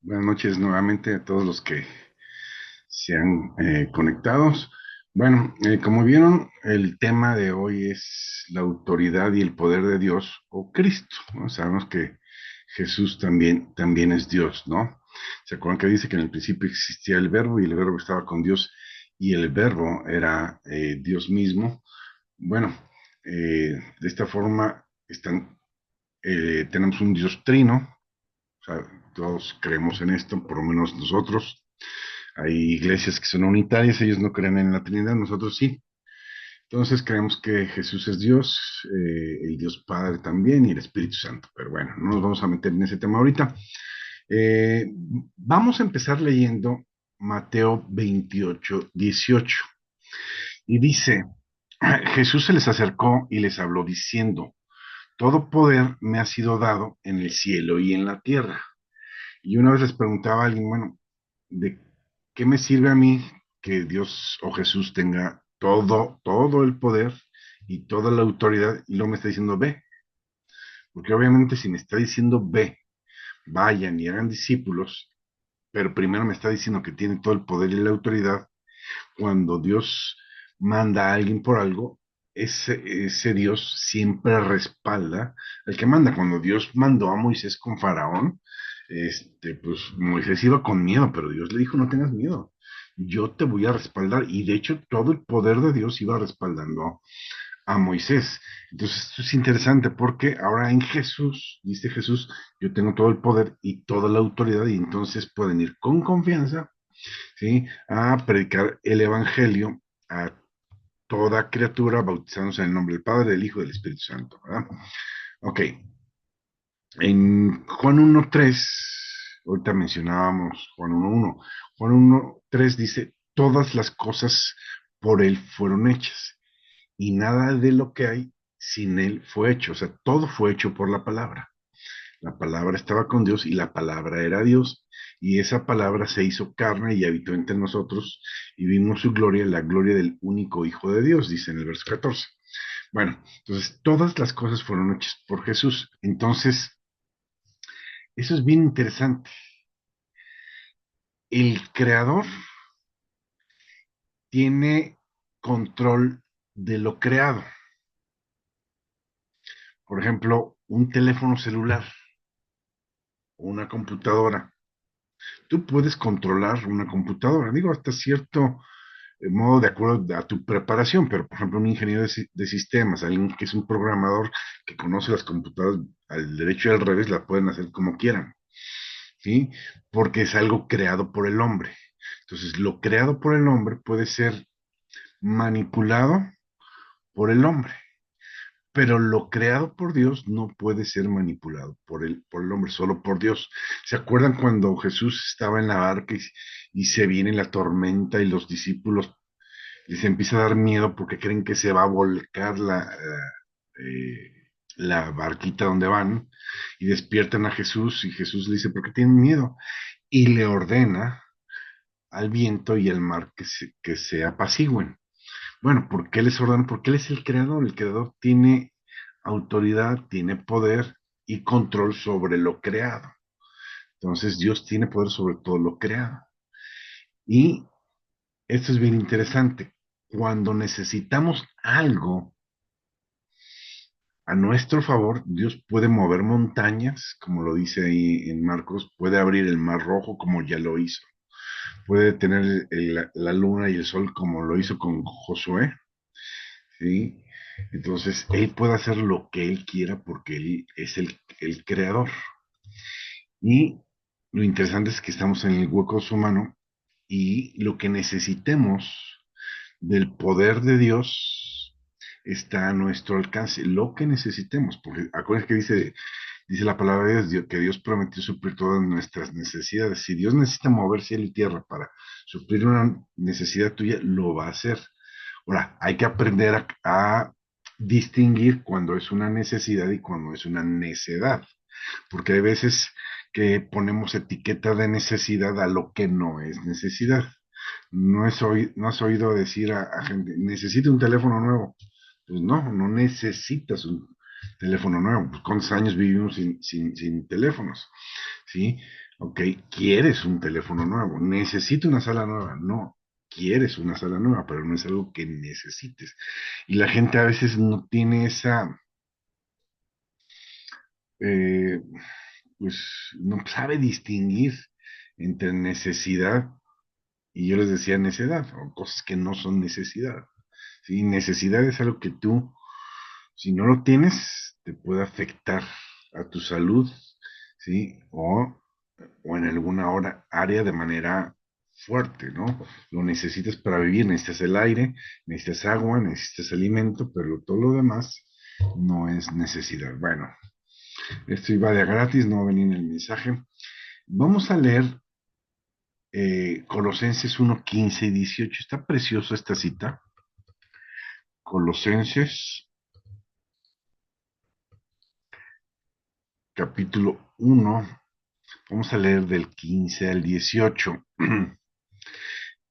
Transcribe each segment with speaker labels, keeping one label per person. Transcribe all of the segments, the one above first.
Speaker 1: Buenas noches nuevamente a todos los que se han conectados. Bueno, como vieron, el tema de hoy es la autoridad y el poder de Dios o Cristo, ¿no? Sabemos que Jesús también es Dios, ¿no? ¿Se acuerdan que dice que en el principio existía el verbo y el verbo estaba con Dios y el verbo era Dios mismo? Bueno, de esta forma tenemos un Dios trino, o sea, todos creemos en esto, por lo menos nosotros. Hay iglesias que son unitarias, ellos no creen en la Trinidad, nosotros sí. Entonces creemos que Jesús es Dios, el Dios Padre también y el Espíritu Santo. Pero bueno, no nos vamos a meter en ese tema ahorita. Eh, Vamos a empezar leyendo Mateo 28:18. Y dice, Jesús se les acercó y les habló diciendo, todo poder me ha sido dado en el cielo y en la tierra. Y una vez les preguntaba a alguien, bueno, ¿de qué me sirve a mí que Dios o Jesús tenga todo el poder y toda la autoridad y luego me está diciendo ve? Porque obviamente si me está diciendo ve, vayan y hagan discípulos, pero primero me está diciendo que tiene todo el poder y la autoridad, cuando Dios manda a alguien por algo, ese Dios siempre respalda al que manda. Cuando Dios mandó a Moisés con Faraón, pues Moisés iba con miedo, pero Dios le dijo, no tengas miedo, yo te voy a respaldar. Y de hecho, todo el poder de Dios iba respaldando a Moisés. Entonces, esto es interesante porque ahora en Jesús, dice Jesús, yo tengo todo el poder y toda la autoridad y entonces pueden ir con confianza, ¿sí? A predicar el Evangelio a toda criatura, bautizándose en el nombre del Padre, del Hijo y del Espíritu Santo, ¿verdad? Ok, en Juan 1:3, ahorita mencionábamos Juan 1:1, Juan 1:3 dice, todas las cosas por Él fueron hechas y nada de lo que hay sin Él fue hecho, o sea, todo fue hecho por la palabra. La palabra estaba con Dios y la palabra era Dios. Y esa palabra se hizo carne y habitó entre nosotros y vimos su gloria, la gloria del único Hijo de Dios, dice en el verso 14. Bueno, entonces todas las cosas fueron hechas por Jesús. Entonces, eso es bien interesante. El creador tiene control de lo creado. Por ejemplo, un teléfono celular o una computadora. Tú puedes controlar una computadora, digo, hasta cierto modo de acuerdo a tu preparación, pero por ejemplo un ingeniero de sistemas, alguien que es un programador que conoce las computadoras al derecho y al revés, la pueden hacer como quieran, ¿sí? Porque es algo creado por el hombre. Entonces, lo creado por el hombre puede ser manipulado por el hombre, pero lo creado por Dios no puede ser manipulado por el hombre, solo por Dios. ¿Se acuerdan cuando Jesús estaba en la barca y se viene la tormenta y los discípulos les empieza a dar miedo porque creen que se va a volcar la barquita donde van y despiertan a Jesús y Jesús le dice, ¿por qué tienen miedo? Y le ordena al viento y al mar que se apacigüen. Bueno, ¿por qué les ordena? Porque Él es el creador. El creador tiene autoridad, tiene poder y control sobre lo creado. Entonces Dios tiene poder sobre todo lo creado. Y esto es bien interesante. Cuando necesitamos algo, a nuestro favor, Dios puede mover montañas, como lo dice ahí en Marcos, puede abrir el mar rojo como ya lo hizo, puede tener la luna y el sol como lo hizo con Josué, ¿sí? Entonces, Él puede hacer lo que Él quiera porque Él es el creador. Y lo interesante es que estamos en el hueco de su mano y lo que necesitemos del poder de Dios está a nuestro alcance, lo que necesitemos, porque acuérdense que dice la palabra de Dios que Dios prometió suplir todas nuestras necesidades. Si Dios necesita mover cielo y tierra para suplir una necesidad tuya, lo va a hacer. Ahora, hay que aprender a distinguir cuando es una necesidad y cuando es una necedad, porque hay veces que ponemos etiqueta de necesidad a lo que no es necesidad. No has oído decir a gente, necesito un teléfono nuevo. Pues no, no necesitas un teléfono nuevo. Pues, ¿cuántos años vivimos sin teléfonos? ¿Sí? Ok, quieres un teléfono nuevo, necesito una sala nueva, no, quieres una sala nueva, pero no es algo que necesites. Y la gente a veces no tiene esa, eh, pues no sabe distinguir entre necesidad y yo les decía necedad, o cosas que no son necesidad. ¿Sí? Necesidad es algo que tú, si no lo tienes, te puede afectar a tu salud, ¿sí? O en alguna hora, área de manera fuerte, ¿no? Lo necesitas para vivir, necesitas el aire, necesitas agua, necesitas alimento, pero todo lo demás no es necesidad. Bueno, esto iba de gratis, no venía en el mensaje. Vamos a leer Colosenses 1:15 y 18. Está preciosa esta cita. Colosenses, capítulo 1. Vamos a leer del 15 al 18.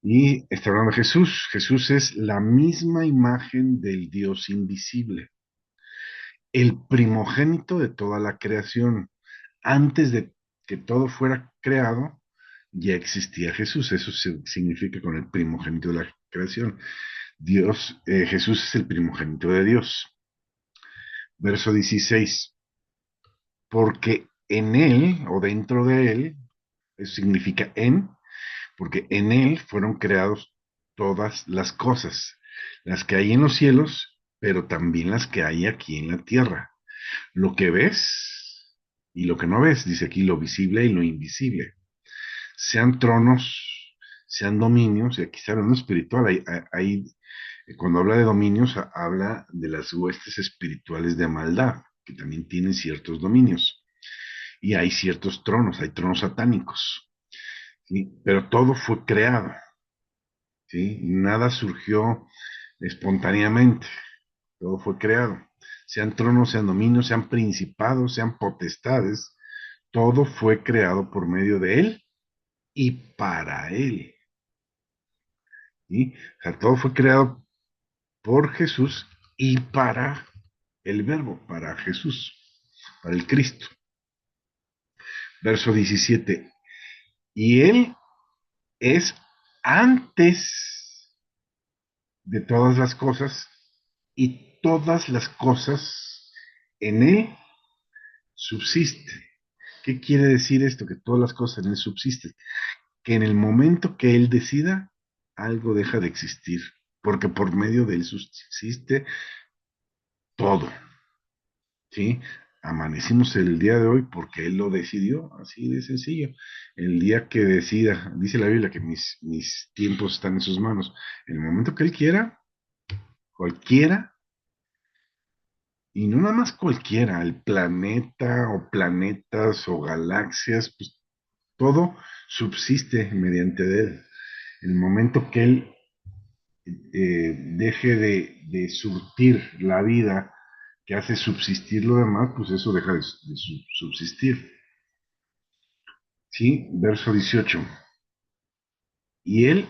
Speaker 1: Y está hablando de Jesús. Jesús es la misma imagen del Dios invisible, el primogénito de toda la creación. Antes de que todo fuera creado, ya existía Jesús. Eso significa con el primogénito de la creación. Jesús es el primogénito de Dios. Verso 16. Porque en él o dentro de él, eso significa en, porque en él fueron creados todas las cosas, las que hay en los cielos, pero también las que hay aquí en la tierra. Lo que ves y lo que no ves, dice aquí lo visible y lo invisible. Sean tronos, sean dominios, y aquí está hablando espiritual, cuando habla de dominios, habla de las huestes espirituales de maldad, que también tienen ciertos dominios. Y hay ciertos tronos, hay tronos satánicos, ¿sí? Pero todo fue creado, ¿sí? Nada surgió espontáneamente, todo fue creado. Sean tronos, sean dominios, sean principados, sean potestades, todo fue creado por medio de Él y para Él. ¿Sí? O sea, todo fue creado por Jesús y para el Verbo, para Jesús, para el Cristo. Verso 17. Y Él es antes de todas las cosas y todas las cosas en Él subsisten. ¿Qué quiere decir esto? Que todas las cosas en Él subsisten. Que en el momento que Él decida, algo deja de existir, porque por medio de Él subsiste todo. ¿Sí? Amanecimos el día de hoy porque Él lo decidió, así de sencillo. El día que decida, dice la Biblia que mis tiempos están en sus manos. En el momento que Él quiera, cualquiera, y no nada más cualquiera, el planeta o planetas o galaxias, pues todo subsiste mediante de Él. El momento que Él deje de surtir la vida que hace subsistir lo demás, pues eso deja de subsistir. ¿Sí? Verso 18. Y Él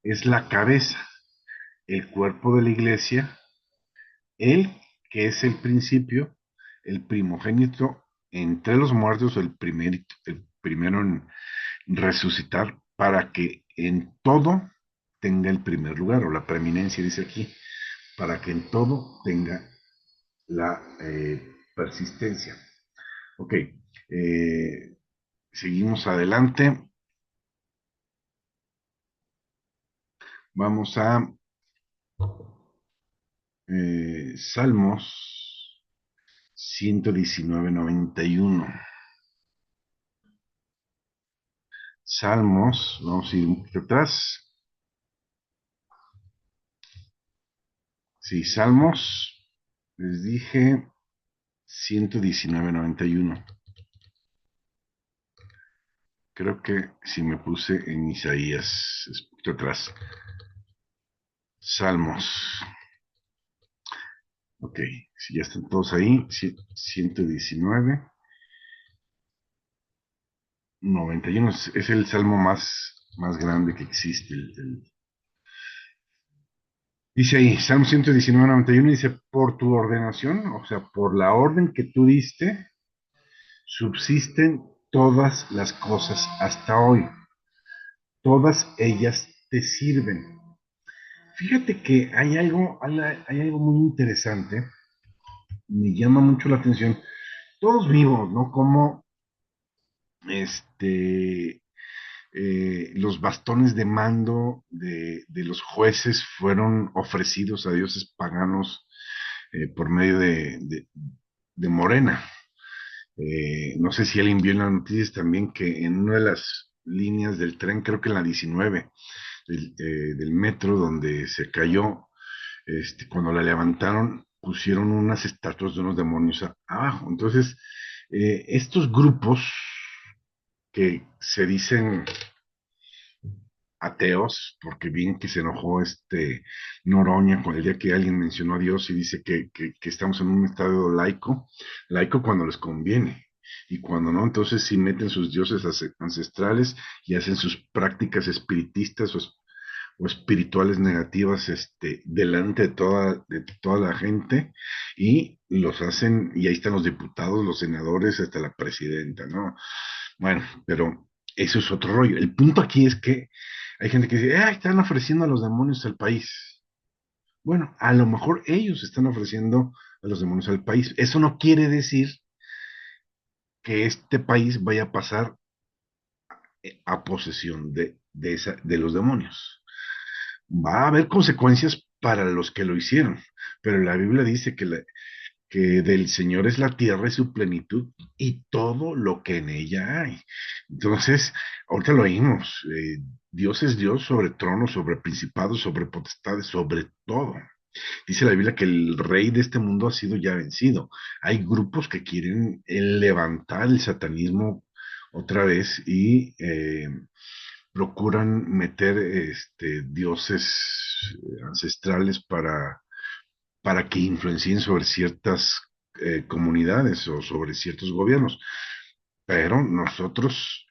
Speaker 1: es la cabeza, el cuerpo de la iglesia, Él que es el principio, el primogénito entre los muertos, el primero en resucitar, para que en todo tenga el primer lugar, o la preeminencia, dice aquí, para que en todo tenga la persistencia. Ok, seguimos adelante. Vamos a Salmos 119:91. Salmos, vamos a ir un poquito atrás. Sí, Salmos, les dije 119:91. Creo que si me puse en Isaías, es un poquito atrás. Salmos. Ok, si ya están todos ahí, 119:91 es el salmo más grande que existe. Dice ahí, Salmo 119:91 dice, por tu ordenación, o sea, por la orden que tú diste, subsisten todas las cosas hasta hoy. Todas ellas te sirven. Fíjate que hay algo muy interesante, me llama mucho la atención. Todos vivos, ¿no? Como este, los bastones de mando de los jueces fueron ofrecidos a dioses paganos por medio de Morena. No sé si alguien vio en las noticias también que en una de las líneas del tren, creo que en la 19 del metro, donde se cayó, cuando la levantaron, pusieron unas estatuas de unos demonios abajo. Entonces, estos grupos que se dicen ateos, porque bien que se enojó Noroña con el día que alguien mencionó a Dios y dice que estamos en un estado laico, laico cuando les conviene, y cuando no, entonces sí meten sus dioses ancestrales y hacen sus prácticas espiritistas o espirituales negativas delante de toda la gente y los hacen, y ahí están los diputados, los senadores, hasta la presidenta, ¿no? Bueno, pero eso es otro rollo. El punto aquí es que hay gente que dice, están ofreciendo a los demonios al país. Bueno, a lo mejor ellos están ofreciendo a los demonios al país. Eso no quiere decir que este país vaya a pasar a posesión de los demonios. Va a haber consecuencias para los que lo hicieron, pero la Biblia dice que del Señor es la tierra y su plenitud y todo lo que en ella hay. Entonces, ahorita lo oímos, Dios es Dios sobre tronos, sobre principados, sobre potestades, sobre todo. Dice la Biblia que el rey de este mundo ha sido ya vencido. Hay grupos que quieren levantar el satanismo otra vez y procuran meter dioses ancestrales para que influencien sobre ciertas comunidades o sobre ciertos gobiernos. Pero nosotros,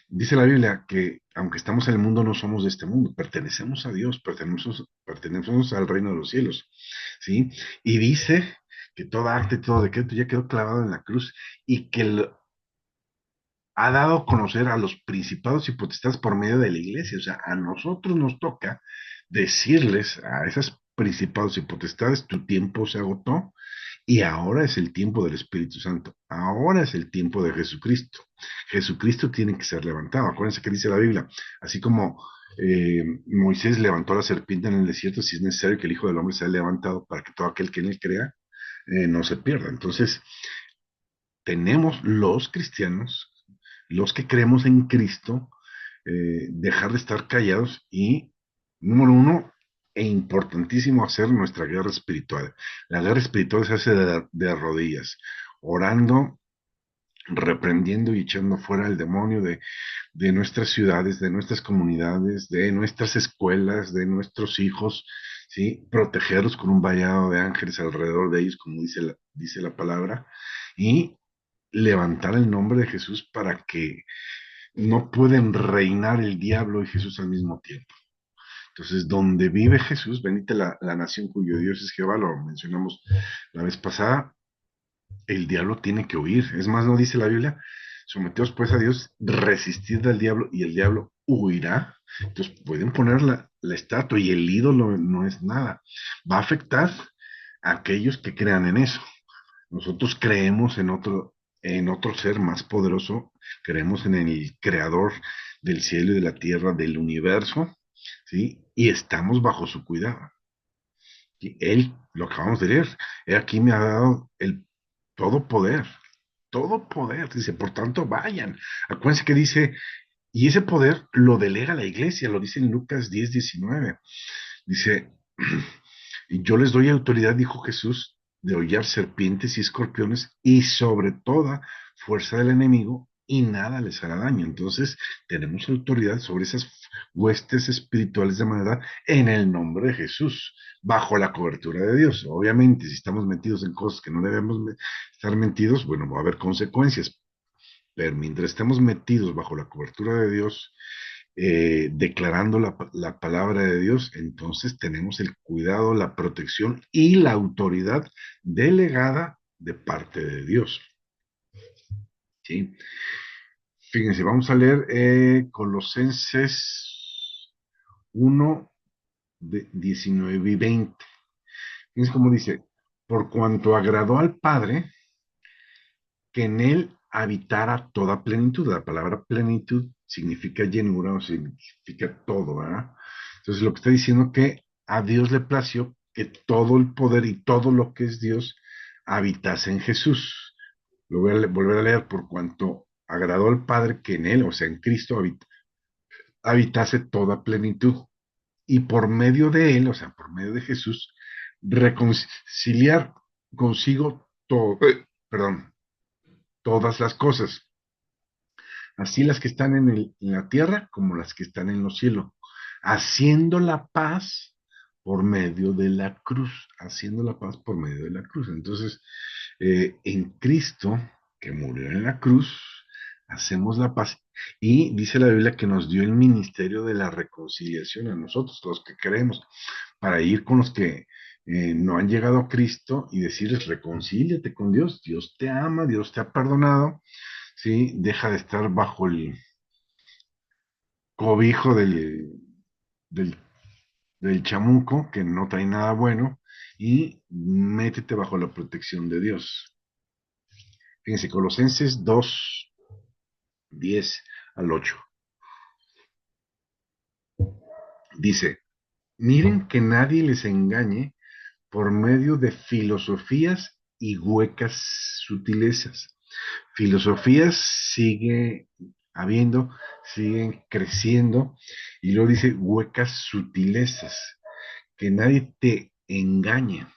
Speaker 1: dice la Biblia, que aunque estamos en el mundo, no somos de este mundo, pertenecemos a Dios, pertenecemos al reino de los cielos, ¿sí? Y dice que toda acta y todo decreto ya quedó clavado en la cruz y que ha dado a conocer a los principados y potestades por medio de la iglesia. O sea, a nosotros nos toca decirles a esos principados y potestades, tu tiempo se agotó y ahora es el tiempo del Espíritu Santo. Ahora es el tiempo de Jesucristo. Jesucristo tiene que ser levantado. Acuérdense que dice la Biblia, así como Moisés levantó a la serpiente en el desierto, si es necesario que el Hijo del Hombre sea levantado para que todo aquel que en él crea no se pierda. Entonces, tenemos los cristianos, los que creemos en Cristo, dejar de estar callados y, número uno, e importantísimo, hacer nuestra guerra espiritual. La guerra espiritual se hace de rodillas, orando, reprendiendo y echando fuera el demonio de nuestras ciudades, de nuestras comunidades, de nuestras escuelas, de nuestros hijos, ¿sí? Protegerlos con un vallado de ángeles alrededor de ellos, como dice la palabra, y levantar el nombre de Jesús para que no pueden reinar el diablo y Jesús al mismo tiempo. Entonces, donde vive Jesús, bendita la nación cuyo Dios es Jehová, lo mencionamos la vez pasada, el diablo tiene que huir. Es más, no dice la Biblia, someteos pues a Dios, resistid al diablo y el diablo huirá. Entonces, pueden poner la estatua y el ídolo no es nada. Va a afectar a aquellos que crean en eso. Nosotros creemos en otro ser más poderoso, creemos en el creador del cielo y de la tierra, del universo, ¿sí? Y estamos bajo su cuidado. Y él, lo acabamos de leer, he aquí me ha dado el todo poder, dice, por tanto vayan. Acuérdense que dice, y ese poder lo delega la iglesia, lo dice en Lucas 10:19. Dice, y yo les doy autoridad, dijo Jesús, de hollar serpientes y escorpiones y sobre toda fuerza del enemigo y nada les hará daño. Entonces tenemos autoridad sobre esas huestes espirituales de maldad en el nombre de Jesús, bajo la cobertura de Dios. Obviamente, si estamos metidos en cosas que no debemos estar metidos, bueno, va a haber consecuencias, pero mientras estemos metidos bajo la cobertura de Dios, declarando la palabra de Dios, entonces tenemos el cuidado, la protección y la autoridad delegada de parte de Dios. ¿Sí? Fíjense, vamos a leer Colosenses 1, de 19 y 20. Fíjense cómo dice, por cuanto agradó al Padre que en él habitara toda plenitud. La palabra plenitud significa llenura o significa todo, ¿verdad? Entonces lo que está diciendo que a Dios le plació que todo el poder y todo lo que es Dios habitase en Jesús. Lo voy a volver a leer, por cuanto agradó al Padre que en él, o sea, en Cristo, habitase toda plenitud. Y por medio de él, o sea, por medio de Jesús, reconciliar consigo todo, perdón, todas las cosas, así las que están en la tierra como las que están en los cielos, haciendo la paz por medio de la cruz, haciendo la paz por medio de la cruz. Entonces, en Cristo, que murió en la cruz, hacemos la paz. Y dice la Biblia que nos dio el ministerio de la reconciliación a nosotros, los que creemos, para ir con los que no han llegado a Cristo y decirles, reconcíliate con Dios, Dios te ama, Dios te ha perdonado, ¿sí? Deja de estar bajo el cobijo del, del chamuco, que no trae nada bueno, y métete bajo la protección de Dios. Fíjense, Colosenses 2, 10 al 8. Dice, miren que nadie les engañe por medio de filosofías y huecas sutilezas. Filosofías sigue habiendo, siguen creciendo, y luego dice huecas sutilezas, que nadie te engañe.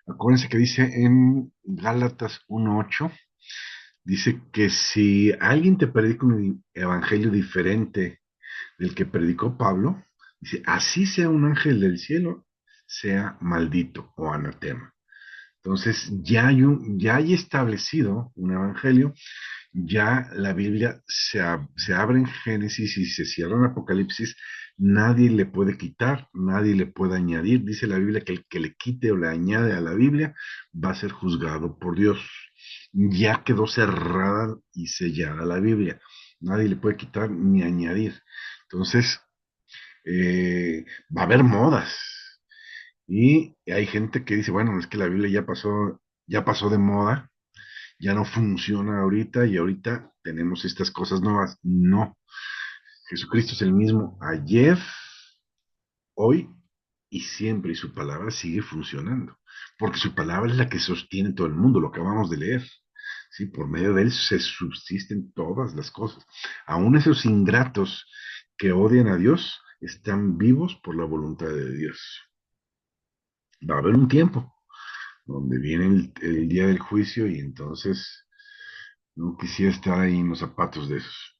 Speaker 1: Acuérdense que dice en Gálatas 1:8, dice que si alguien te predica un evangelio diferente del que predicó Pablo, dice, así sea un ángel del cielo, sea maldito o anatema. Entonces ya hay establecido un evangelio, ya la Biblia se abre en Génesis y se cierra en Apocalipsis, nadie le puede quitar, nadie le puede añadir. Dice la Biblia que el que le quite o le añade a la Biblia va a ser juzgado por Dios. Ya quedó cerrada y sellada la Biblia, nadie le puede quitar ni añadir. Entonces, va a haber modas. Y hay gente que dice, bueno, es que la Biblia ya pasó de moda, ya no funciona ahorita y ahorita tenemos estas cosas nuevas. No, Jesucristo es el mismo ayer, hoy y siempre, y su palabra sigue funcionando, porque su palabra es la que sostiene todo el mundo, lo acabamos de leer. Sí, por medio de él se subsisten todas las cosas. Aún esos ingratos que odian a Dios están vivos por la voluntad de Dios. Va a haber un tiempo donde viene el día del juicio y entonces no quisiera estar ahí en los zapatos de esos.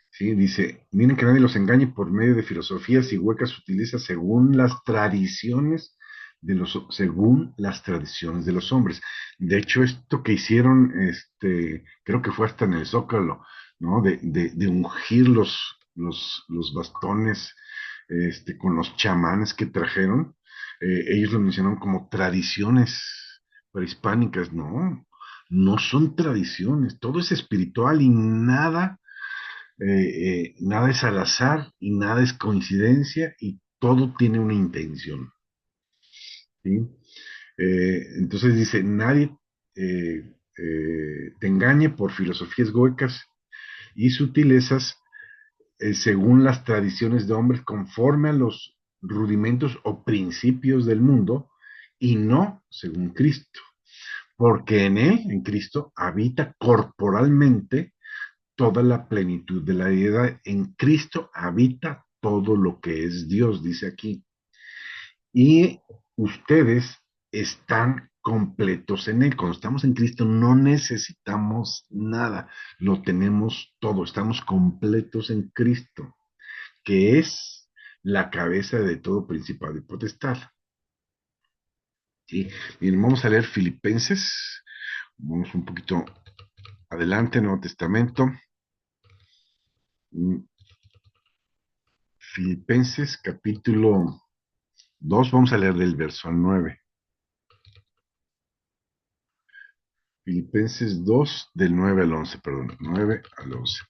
Speaker 1: Sí, dice, miren que nadie los engañe por medio de filosofías y huecas utiliza según las tradiciones de los hombres. De hecho, esto que hicieron, creo que fue hasta en el Zócalo, ¿no? De ungir los bastones, con los chamanes que trajeron, ellos lo mencionaron como tradiciones prehispánicas. No, no son tradiciones, todo es espiritual y nada es al azar y nada es coincidencia y todo tiene una intención, ¿sí? Entonces dice, nadie te engañe por filosofías huecas y sutilezas, según las tradiciones de hombres, conforme a los rudimentos o principios del mundo, y no según Cristo, porque en él, en Cristo, habita corporalmente toda la plenitud de la deidad. En Cristo habita todo lo que es Dios, dice aquí. Y ustedes están completos en Él. Cuando estamos en Cristo no necesitamos nada, lo tenemos todo, estamos completos en Cristo, que es la cabeza de todo principado y potestad. ¿Sí? Bien, vamos a leer Filipenses, vamos un poquito adelante, Nuevo Testamento. Filipenses capítulo 2, vamos a leer del verso 9. Filipenses 2 del 9 al 11, perdón, 9 al 11.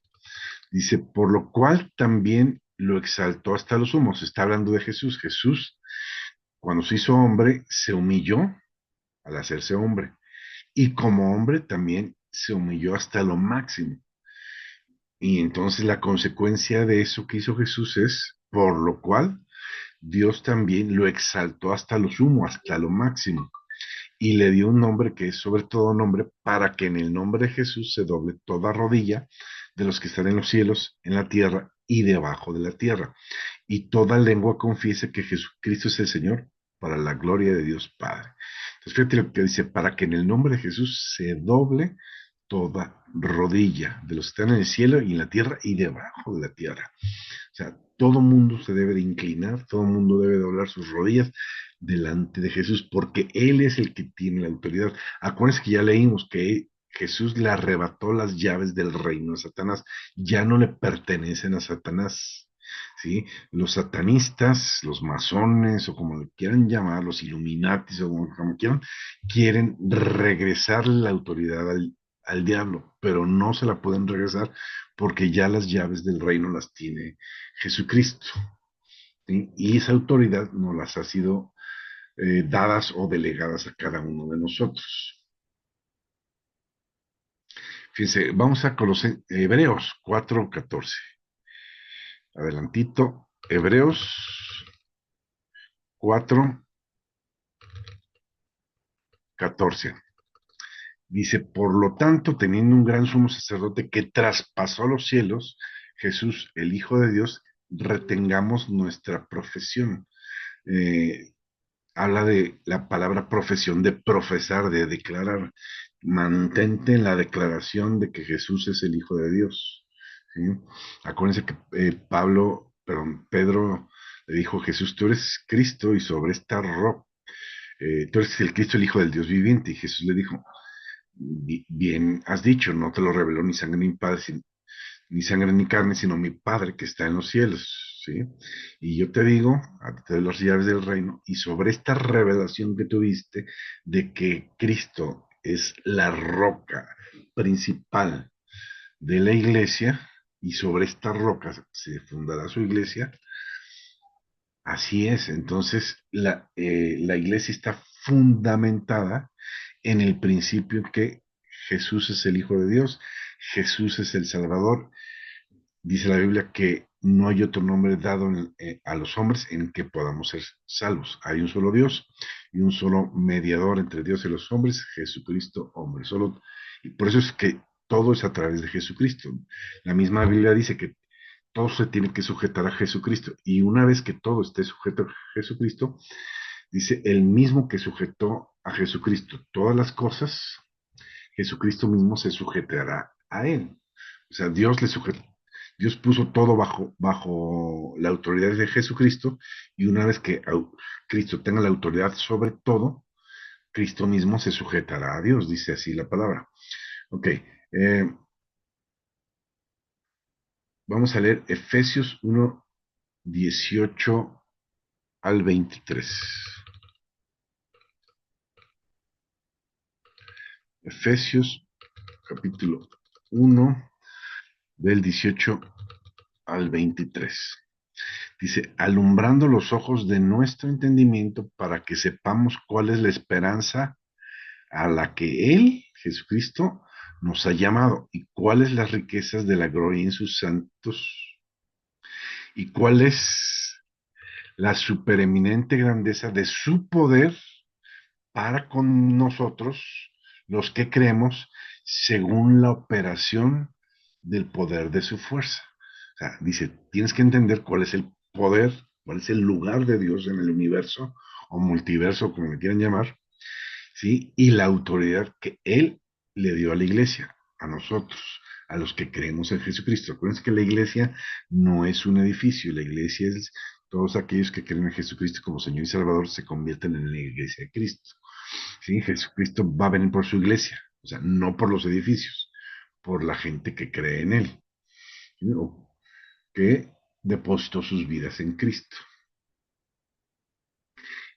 Speaker 1: Dice, por lo cual también lo exaltó hasta los humos. Está hablando de Jesús. Jesús, cuando se hizo hombre, se humilló al hacerse hombre. Y como hombre también se humilló hasta lo máximo. Y entonces la consecuencia de eso que hizo Jesús es, por lo cual Dios también lo exaltó hasta lo sumo, hasta lo máximo. Y le dio un nombre que es sobre todo nombre, para que en el nombre de Jesús se doble toda rodilla de los que están en los cielos, en la tierra y debajo de la tierra. Y toda lengua confiese que Jesucristo es el Señor, para la gloria de Dios Padre. Entonces, fíjate lo que dice, para que en el nombre de Jesús se doble toda rodilla de los que están en el cielo y en la tierra y debajo de la tierra. O sea, todo mundo se debe de inclinar, todo mundo debe doblar sus rodillas delante de Jesús, porque Él es el que tiene la autoridad. Acuérdense que ya leímos que Jesús le arrebató las llaves del reino a Satanás, ya no le pertenecen a Satanás. ¿Sí? Los satanistas, los masones o como le quieran llamar, los illuminatis o como quieran, quieren regresar la autoridad al diablo, pero no se la pueden regresar porque ya las llaves del reino las tiene Jesucristo. ¿Sí? Y esa autoridad nos las ha sido dadas o delegadas a cada uno de nosotros. Fíjense, vamos a conocer Hebreos 4:14. Adelantito, Hebreos 4:14. Dice, por lo tanto, teniendo un gran sumo sacerdote que traspasó los cielos, Jesús, el Hijo de Dios, retengamos nuestra profesión. Eh, Habla de la palabra profesión, de profesar, de declarar. Mantente en la declaración de que Jesús es el Hijo de Dios. ¿Sí? Acuérdense que Pedro le dijo, Jesús, tú eres Cristo y sobre esta roca, tú eres el Cristo, el Hijo del Dios viviente. Y Jesús le dijo, bien has dicho, no te lo reveló ni sangre ni padre, ni sangre ni carne, sino mi Padre que está en los cielos, ¿sí? Y yo te digo, a ti te doy las llaves del reino, y sobre esta revelación que tuviste de que Cristo es la roca principal de la iglesia, y sobre esta roca se fundará su iglesia, así es. Entonces, la iglesia está fundamentada en el principio que Jesús es el Hijo de Dios, Jesús es el Salvador. Dice la Biblia que no hay otro nombre dado a los hombres en que podamos ser salvos. Hay un solo Dios y un solo mediador entre Dios y los hombres, Jesucristo, hombre. Solo, y por eso es que todo es a través de Jesucristo. La misma Biblia dice que todo se tiene que sujetar a Jesucristo. Y una vez que todo esté sujeto a Jesucristo, dice el mismo que sujetó a Jesucristo todas las cosas, Jesucristo mismo se sujetará a él. O sea, Dios puso todo bajo la autoridad de Jesucristo, y una vez que Cristo tenga la autoridad sobre todo, Cristo mismo se sujetará a Dios, dice así la palabra. Ok, vamos a leer Efesios 1:18 al 23. Efesios capítulo 1 del 18 al 23. Dice, alumbrando los ojos de nuestro entendimiento para que sepamos cuál es la esperanza a la que Él, Jesucristo, nos ha llamado y cuáles las riquezas de la gloria en sus santos y cuál es la supereminente grandeza de su poder para con nosotros, los que creemos, según la operación del poder de su fuerza. O sea, dice, tienes que entender cuál es el poder, cuál es el lugar de Dios en el universo o multiverso, como le quieran llamar, ¿sí? Y la autoridad que Él le dio a la iglesia, a nosotros, a los que creemos en Jesucristo. Acuérdense que la iglesia no es un edificio, la iglesia es todos aquellos que creen en Jesucristo como Señor y Salvador se convierten en la iglesia de Cristo. ¿Sí? Jesucristo va a venir por su iglesia, o sea, no por los edificios, por la gente que cree en Él, ¿sí? O que depositó sus vidas en Cristo.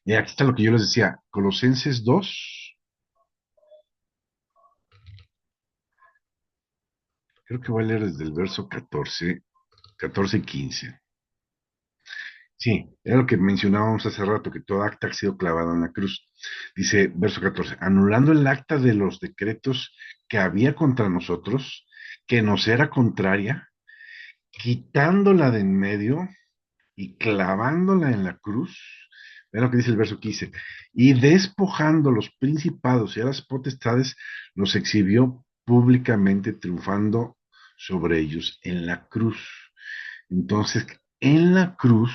Speaker 1: Y aquí está lo que yo les decía, Colosenses 2, Creo que voy a leer desde el verso 14, 14 y 15. Sí, era lo que mencionábamos hace rato, que todo acta ha sido clavado en la cruz. Dice, verso 14, anulando el acta de los decretos que había contra nosotros, que nos era contraria, quitándola de en medio y clavándola en la cruz. Ve lo que dice el verso 15, y despojando los principados y a las potestades, los exhibió públicamente, triunfando sobre ellos en la cruz. Entonces, en la cruz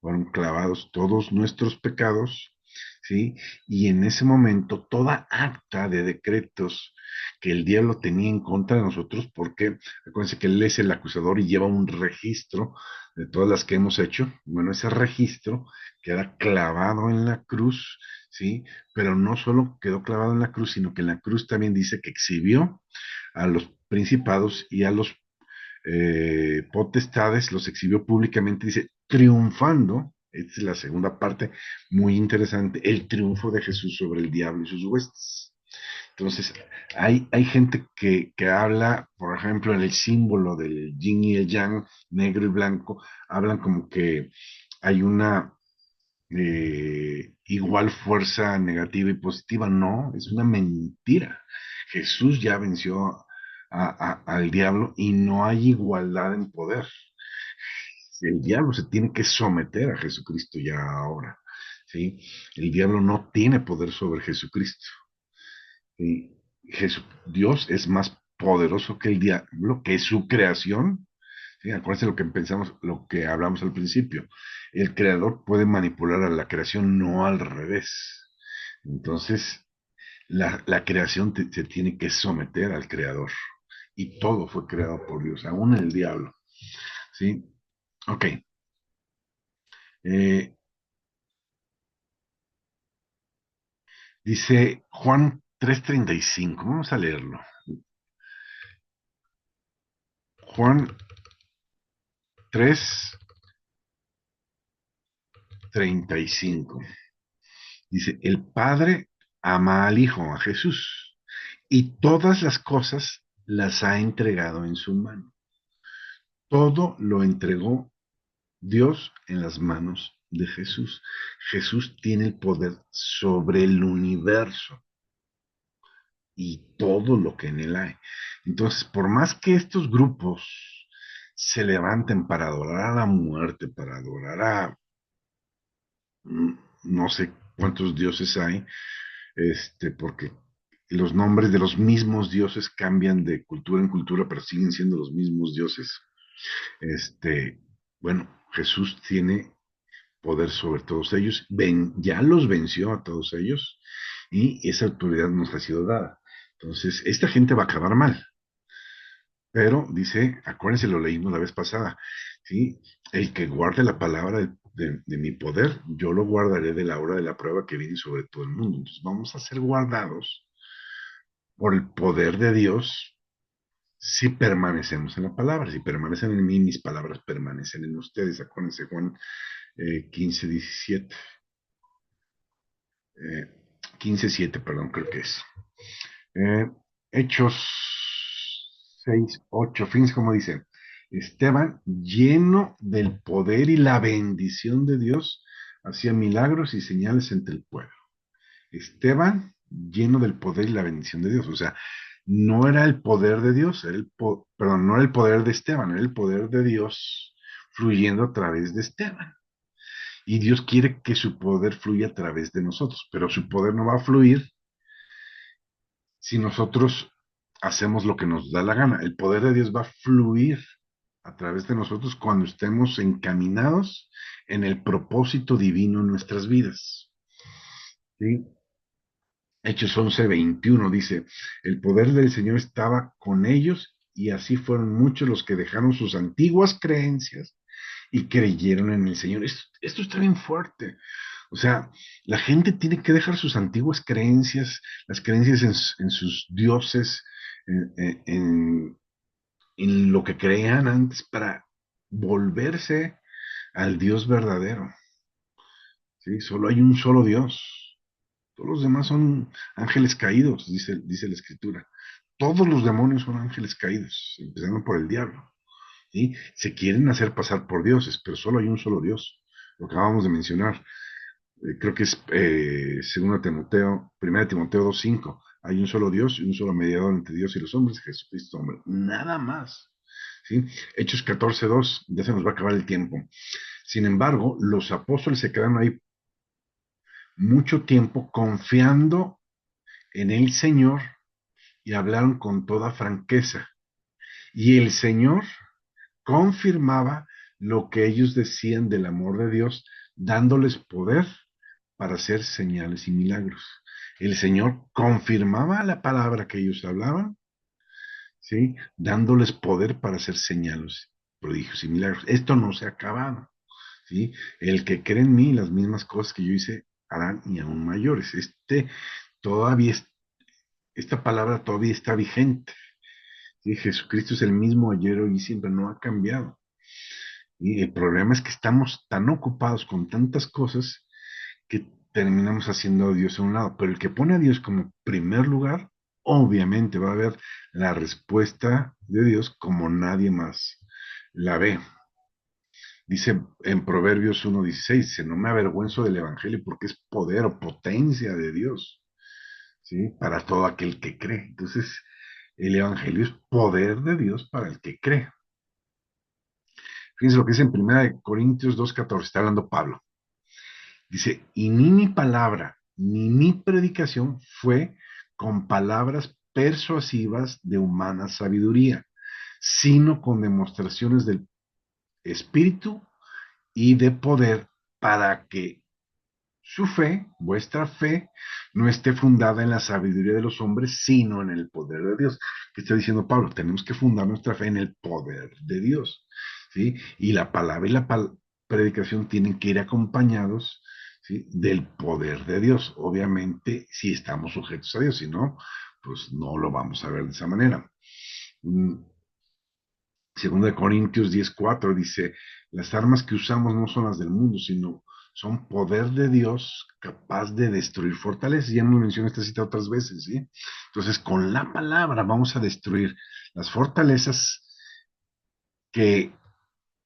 Speaker 1: fueron clavados todos nuestros pecados, ¿sí? Y en ese momento, toda acta de decretos que el diablo tenía en contra de nosotros, porque acuérdense que él es el acusador y lleva un registro de todas las que hemos hecho. Bueno, ese registro queda clavado en la cruz, ¿sí? Pero no solo quedó clavado en la cruz, sino que en la cruz también dice que exhibió a los principados y a los potestades, los exhibió públicamente, dice, triunfando, esta es la segunda parte, muy interesante, el triunfo de Jesús sobre el diablo y sus huestes. Entonces, hay gente que habla, por ejemplo, en el símbolo del yin y el yang, negro y blanco, hablan como que hay una igual fuerza negativa y positiva. No, es una mentira. Jesús ya venció al diablo y no hay igualdad en poder. El diablo se tiene que someter a Jesucristo ya ahora. ¿Sí? El diablo no tiene poder sobre Jesucristo. ¿Sí? Dios es más poderoso que el diablo, que es su creación. ¿Sí? Acuérdense lo que pensamos, lo que hablamos al principio. El creador puede manipular a la creación, no al revés. Entonces, la creación se tiene que someter al creador. Y todo fue creado por Dios, aún el diablo. ¿Sí? Ok. Eh, dice Juan 3:35. Vamos a leerlo. Juan 3:35. Dice, el Padre ama al Hijo, a Jesús, y todas las cosas las ha entregado en su mano. Todo lo entregó Dios en las manos de Jesús. Jesús tiene el poder sobre el universo y todo lo que en él hay. Entonces, por más que estos grupos se levanten para adorar a la muerte, para adorar a no sé cuántos dioses hay, porque los nombres de los mismos dioses cambian de cultura en cultura, pero siguen siendo los mismos dioses. Este, bueno, Jesús tiene poder sobre todos ellos, ya los venció a todos ellos y esa autoridad nos ha sido dada. Entonces, esta gente va a acabar mal, pero dice, acuérdense, lo leímos la vez pasada, ¿sí? El que guarde la palabra de mi poder, yo lo guardaré de la hora de la prueba que viene sobre todo el mundo. Entonces, vamos a ser guardados por el poder de Dios si permanecemos en la palabra, si permanecen en mí, mis palabras permanecen en ustedes. Acuérdense, Juan 15, 17, eh, 15, 7, perdón, creo que es. Eh, Hechos 6, 8, fíjense cómo dice, Esteban, lleno del poder y la bendición de Dios, hacía milagros y señales entre el pueblo. Esteban, lleno del poder y la bendición de Dios. O sea, no era el poder de Dios, perdón, no era el poder de Esteban, era el poder de Dios fluyendo a través de Esteban. Y Dios quiere que su poder fluya a través de nosotros, pero su poder no va a fluir si nosotros hacemos lo que nos da la gana. El poder de Dios va a fluir a través de nosotros cuando estemos encaminados en el propósito divino en nuestras vidas. ¿Sí? Hechos 11:21 dice, el poder del Señor estaba con ellos y así fueron muchos los que dejaron sus antiguas creencias y creyeron en el Señor. Esto está bien fuerte. O sea, la gente tiene que dejar sus antiguas creencias, las creencias en sus dioses, en, en- en- en lo que creían antes para volverse al Dios verdadero. ¿Sí? Solo hay un solo Dios. Todos los demás son ángeles caídos, dice la Escritura. todos los demonios son ángeles caídos, empezando por el diablo, ¿sí? Se quieren hacer pasar por dioses, pero solo hay un solo Dios, lo acabamos de mencionar. Creo que es 1 Timoteo 2:5. Hay un solo Dios y un solo mediador entre Dios y los hombres, Jesucristo, hombre. Nada más. ¿Sí? Hechos 14:2, ya se nos va a acabar el tiempo. Sin embargo, los apóstoles se quedaron ahí mucho tiempo confiando en el Señor y hablaron con toda franqueza. Y el Señor confirmaba lo que ellos decían del amor de Dios, dándoles poder para hacer señales y milagros. El Señor confirmaba la palabra que ellos hablaban, ¿sí? Dándoles poder para hacer señales, prodigios y milagros. Esto no se ha acabado, ¿sí? El que cree en mí, las mismas cosas que yo hice, harán y aún mayores. Todavía, esta palabra todavía está vigente, ¿sí? Jesucristo es el mismo ayer, hoy y siempre, no ha cambiado. Y el problema es que estamos tan ocupados con tantas cosas que terminamos haciendo a Dios a un lado. Pero el que pone a Dios como primer lugar, obviamente va a ver la respuesta de Dios como nadie más la ve. Dice en Proverbios 1:16, dice, no me avergüenzo del Evangelio porque es poder o potencia de Dios, ¿sí? Para todo aquel que cree. Entonces, el Evangelio es poder de Dios para el que cree. Fíjense lo que dice en 1 Corintios 2:14, está hablando Pablo. Dice, y ni mi palabra, ni mi predicación fue con palabras persuasivas de humana sabiduría, sino con demostraciones del Espíritu y de poder, para que su fe, vuestra fe, no esté fundada en la sabiduría de los hombres, sino en el poder de Dios. ¿Qué está diciendo Pablo? Tenemos que fundar nuestra fe en el poder de Dios, ¿sí? Y la palabra y la predicación tienen que ir acompañados, ¿sí? Del poder de Dios. Obviamente, si estamos sujetos a Dios, si no, pues no lo vamos a ver de esa manera. Segunda de Corintios 10:4 dice, las armas que usamos no son las del mundo, sino son poder de Dios capaz de destruir fortalezas. Ya hemos mencionado esta cita otras veces, ¿sí? Entonces, con la palabra vamos a destruir las fortalezas que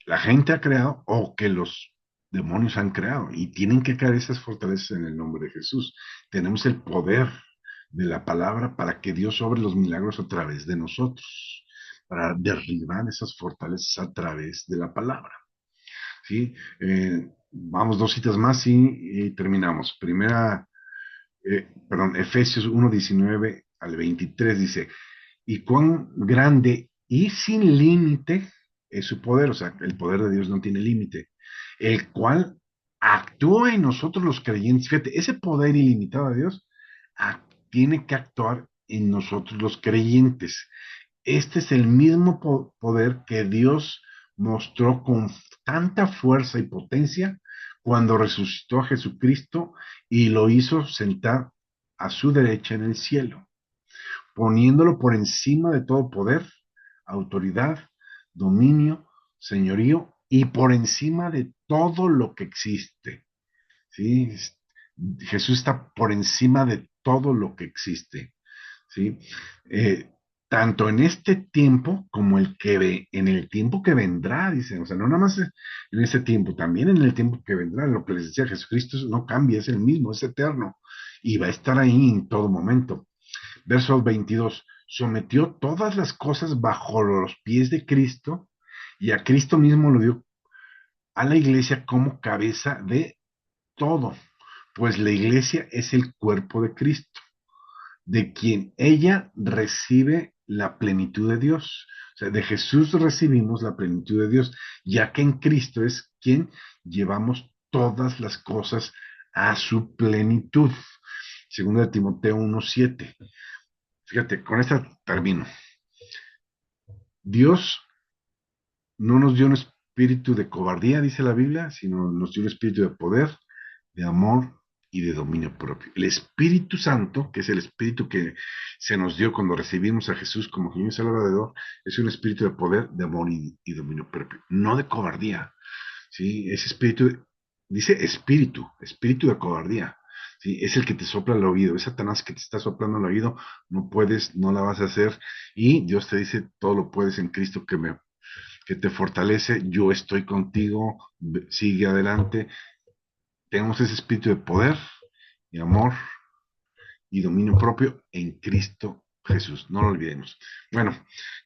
Speaker 1: la gente ha creado o que los demonios han creado. Y tienen que caer esas fortalezas en el nombre de Jesús. Tenemos el poder de la palabra para que Dios obre los milagros a través de nosotros, para derribar esas fortalezas a través de la palabra, ¿sí? Vamos 2 citas más y terminamos. Efesios 1:19 al 23 dice, y cuán grande y sin límite es su poder, o sea, el poder de Dios no tiene límite, el cual actúa en nosotros los creyentes. Fíjate, ese poder ilimitado de Dios tiene que actuar en nosotros los creyentes. Este es el mismo poder que Dios mostró con tanta fuerza y potencia cuando resucitó a Jesucristo y lo hizo sentar a su derecha en el cielo, poniéndolo por encima de todo poder, autoridad, dominio, señorío y por encima de todo lo que existe. ¿Sí? Jesús está por encima de todo lo que existe. ¿Sí? Tanto en este tiempo como en el tiempo que vendrá, dicen, o sea, no nada más en ese tiempo, también en el tiempo que vendrá, lo que les decía Jesucristo no cambia, es el mismo, es eterno, y va a estar ahí en todo momento. Verso 22, sometió todas las cosas bajo los pies de Cristo, y a Cristo mismo lo dio a la iglesia como cabeza de todo, pues la iglesia es el cuerpo de Cristo, de quien ella recibe la plenitud de Dios. O sea, de Jesús recibimos la plenitud de Dios, ya que en Cristo es quien llevamos todas las cosas a su plenitud. Segundo de Timoteo 1:7. Fíjate, con esta termino. Dios no nos dio un espíritu de cobardía, dice la Biblia, sino nos dio un espíritu de poder, de amor y de dominio propio. El Espíritu Santo, que es el espíritu que se nos dio cuando recibimos a Jesús como Señor y Salvador, es un espíritu de poder, de amor y dominio propio, no de cobardía, ¿sí? Ese espíritu, dice espíritu de cobardía, ¿sí? Es el que te sopla el oído, es Satanás que te está soplando el oído, no puedes, no la vas a hacer, y Dios te dice, todo lo puedes en Cristo que te fortalece, yo estoy contigo, sigue adelante, tenemos ese espíritu de poder y amor y dominio propio en Cristo Jesús, no lo olvidemos. Bueno,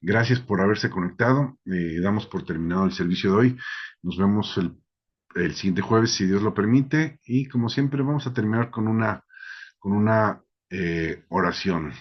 Speaker 1: gracias por haberse conectado, damos por terminado el servicio de hoy, nos vemos el siguiente jueves si Dios lo permite y como siempre vamos a terminar con una oración.